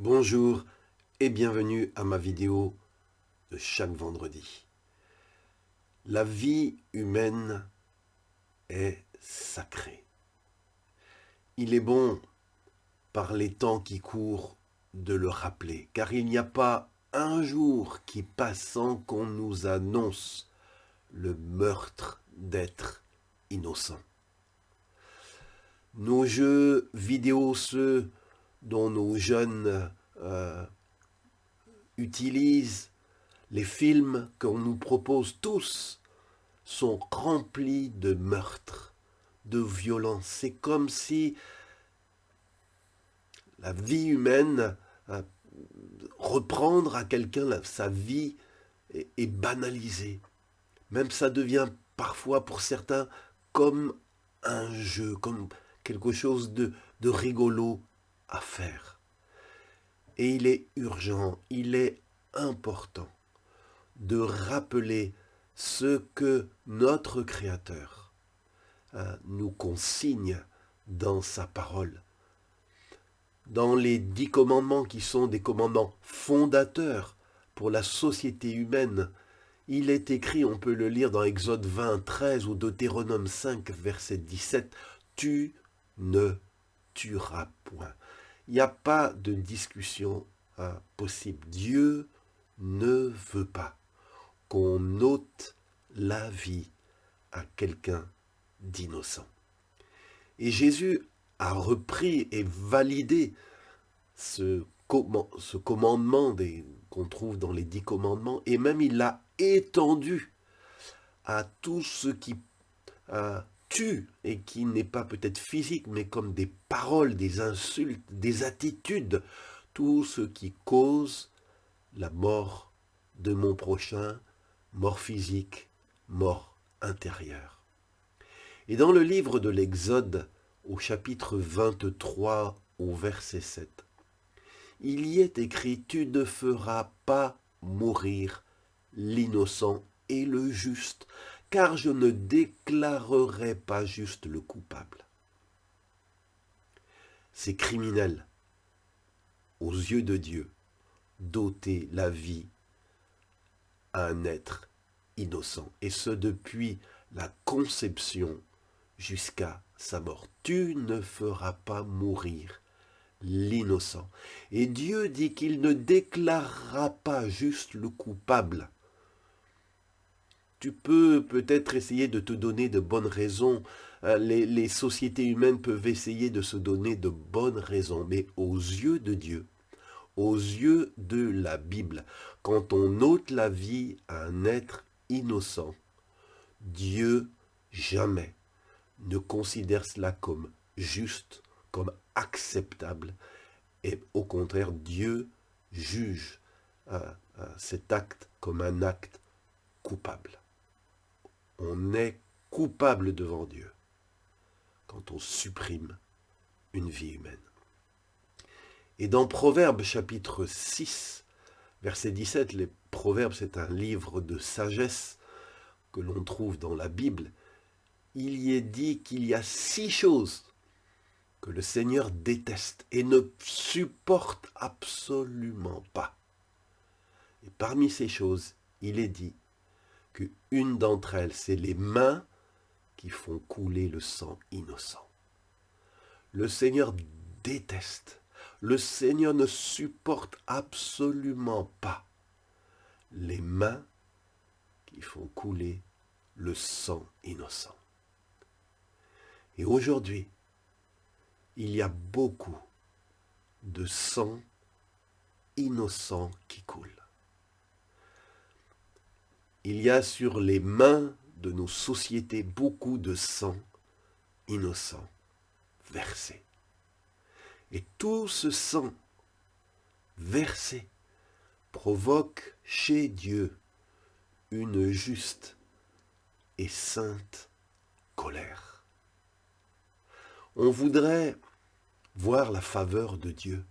Bonjour et bienvenue à ma vidéo de chaque vendredi. La vie humaine est sacrée. Il est bon, par les temps qui courent, de le rappeler, car il n'y a pas un jour qui passe sans qu'on nous annonce le meurtre d'êtres innocents. Nos jeux vidéo, ceux dont nos jeunes utilisent, les films qu'on nous propose tous sont remplis de meurtres, de violences. C'est comme si la vie humaine, reprendre à quelqu'un sa vie est banalisée. Même ça devient parfois pour certains comme un jeu, comme quelque chose de rigolo à faire. Et il est urgent, il est important de rappeler ce que notre Créateur nous consigne dans sa parole. Dans les 10 commandements qui sont des commandements fondateurs pour la société humaine, il est écrit, on peut le lire dans Exode 20, 13 ou Deutéronome 5, verset 17, « Tu ne tueras point ». Il n'y a pas de discussion possible. Dieu ne veut pas qu'on ôte la vie à quelqu'un d'innocent. Et Jésus a repris et validé ce commandement qu'on trouve dans les 10 commandements, et même il l'a étendu à tout ce qui tue, et qui n'est pas peut-être physique, mais comme des paroles, des insultes, des attitudes, tout ce qui cause la mort de mon prochain, mort physique, mort intérieure. Et dans le livre de l'Exode, au chapitre 23, au verset 7, il y est écrit « Tu ne feras pas mourir l'innocent et le juste, car je ne déclarerai pas juste le coupable. » C'est criminel, aux yeux de Dieu, d'ôter la vie à un être innocent, et ce depuis la conception jusqu'à sa mort. Tu ne feras pas mourir l'innocent. Et Dieu dit qu'il ne déclarera pas juste le coupable. Tu peux peut-être essayer de te donner de bonnes raisons. Les sociétés humaines peuvent essayer de se donner de bonnes raisons. Mais aux yeux de Dieu, aux yeux de la Bible, quand on ôte la vie à un être innocent, Dieu jamais ne considère cela comme juste, comme acceptable. Et au contraire, Dieu juge cet acte comme un acte coupable. On est coupable devant Dieu quand on supprime une vie humaine. Et dans Proverbes chapitre 6, verset 17, les Proverbes, c'est un livre de sagesse que l'on trouve dans la Bible, il y est dit qu'il y a 6 choses que le Seigneur déteste et ne supporte absolument pas. Et parmi ces choses, il est dit qu'une d'entre elles, c'est les mains qui font couler le sang innocent. Le Seigneur déteste, le Seigneur ne supporte absolument pas les mains qui font couler le sang innocent. Et aujourd'hui, il y a beaucoup de sang innocent qui coule. Il y a sur les mains de nos sociétés beaucoup de sang innocent versé. Et tout ce sang versé provoque chez Dieu une juste et sainte colère. On voudrait voir la faveur de Dieu.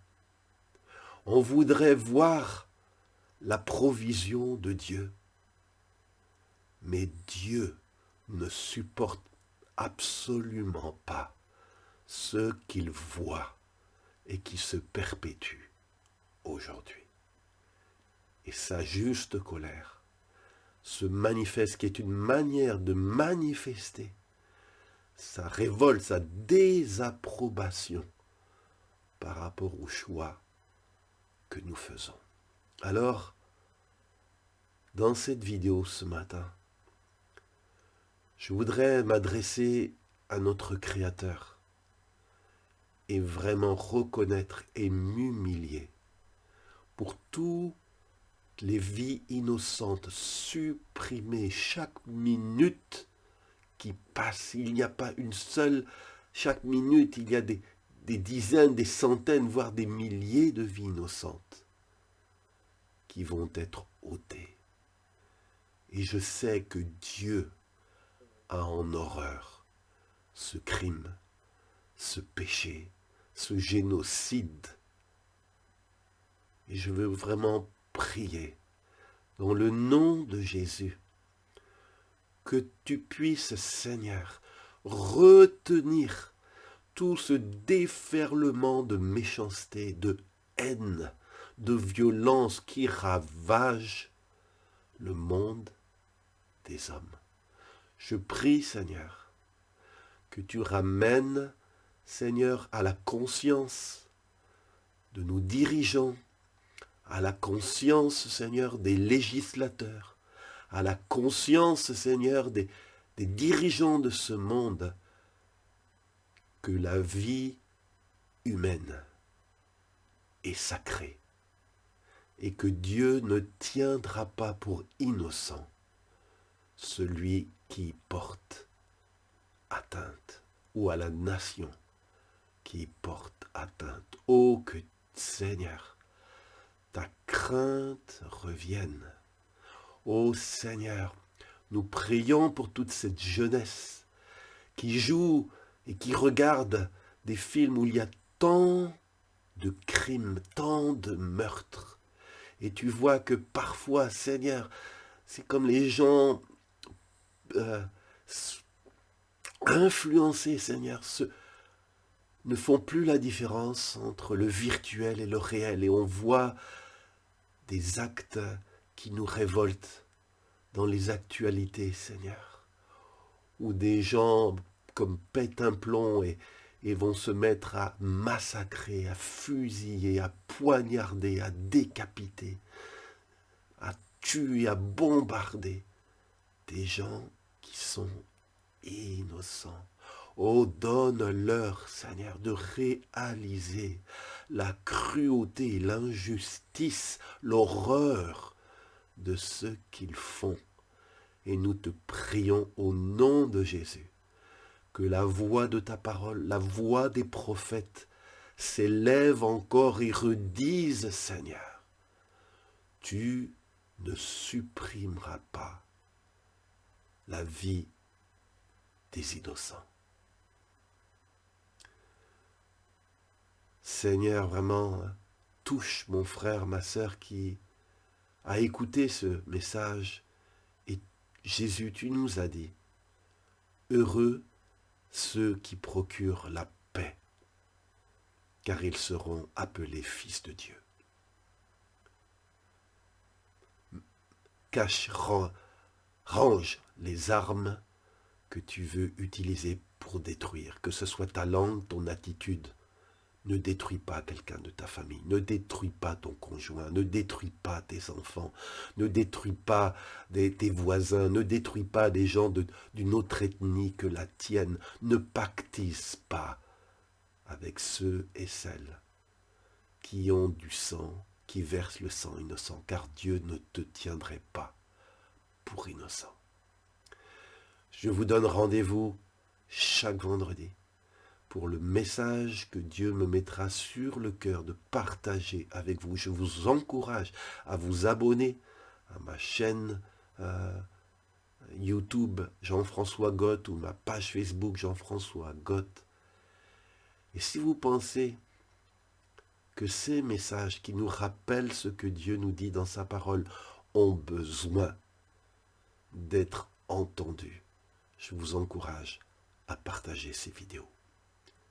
On voudrait voir la provision de Dieu. Mais Dieu ne supporte absolument pas ce qu'il voit et qui se perpétue. aujourd'hui. Et sa juste colère se manifeste, qui est une manière de manifester sa révolte, sa désapprobation par rapport au choix que nous faisons. Alors, dans cette vidéo ce matin, je voudrais m'adresser à notre Créateur et vraiment reconnaître et m'humilier pour toutes les vies innocentes supprimées chaque minute qui passe. Il n'y a pas une seule, chaque minute, il y a des dizaines, des centaines, voire des milliers de vies innocentes qui vont être ôtées. Et je sais que Dieu a en horreur ce crime, ce péché, ce génocide. Et je veux vraiment prier dans le nom de Jésus que tu puisses, Seigneur, retenir tout ce déferlement de méchanceté, de haine, de violence qui ravage le monde des hommes. Je prie, Seigneur, que tu ramènes, Seigneur, à la conscience de nos dirigeants, à la conscience, Seigneur, des législateurs, à la conscience, Seigneur, des dirigeants de ce monde, que la vie humaine est sacrée et que Dieu ne tiendra pas pour innocent celui qui porte atteinte ou à la nation qui porte atteinte. Oh, que Seigneur, ta crainte revienne. Ô Seigneur, nous prions pour toute cette jeunesse qui joue et qui regarde des films où il y a tant de crimes, tant de meurtres. Et tu vois que parfois, Seigneur, c'est comme les gens influencés, Seigneur, ne font plus la différence entre le virtuel et le réel. Et on voit des actes qui nous révoltent dans les actualités, Seigneur, où des gens comme pètent un plomb et vont se mettre à massacrer, à fusiller, à poignarder, à décapiter, à tuer, à bombarder des gens qui sont innocents. Oh, donne-leur, Seigneur, de réaliser la cruauté, l'injustice, l'horreur de ce qu'ils font. Et nous te prions au nom de Jésus que la voix de ta parole, la voix des prophètes s'élève encore et redise, Seigneur, tu ne supprimeras pas la vie des innocents. Seigneur, vraiment, touche mon frère, ma sœur qui a écouté ce message. Et Jésus, tu nous as dit, heureux ceux qui procurent la paix, car ils seront appelés fils de Dieu. Range les armes que tu veux utiliser pour détruire, que ce soit ta langue, ton attitude. Ne détruis pas quelqu'un de ta famille, ne détruis pas ton conjoint, ne détruis pas tes enfants, ne détruis pas tes voisins, ne détruis pas des gens d'une autre ethnie que la tienne. Ne pactise pas avec ceux et celles qui ont du sang, qui versent le sang innocent, car Dieu ne te tiendrait pas pour innocent. Je vous donne rendez-vous chaque vendredi pour le message que Dieu me mettra sur le cœur de partager avec vous. Je vous encourage à vous abonner à ma chaîne YouTube Jean-François Gott ou ma page Facebook Jean-François Gott. Et si vous pensez que ces messages qui nous rappellent ce que Dieu nous dit dans sa parole ont besoin d'être entendus, je vous encourage à partager ces vidéos.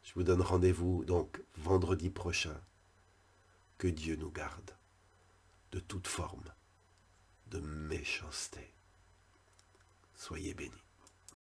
Je vous donne rendez-vous donc vendredi prochain. Que Dieu nous garde de toute forme de méchanceté. Soyez bénis.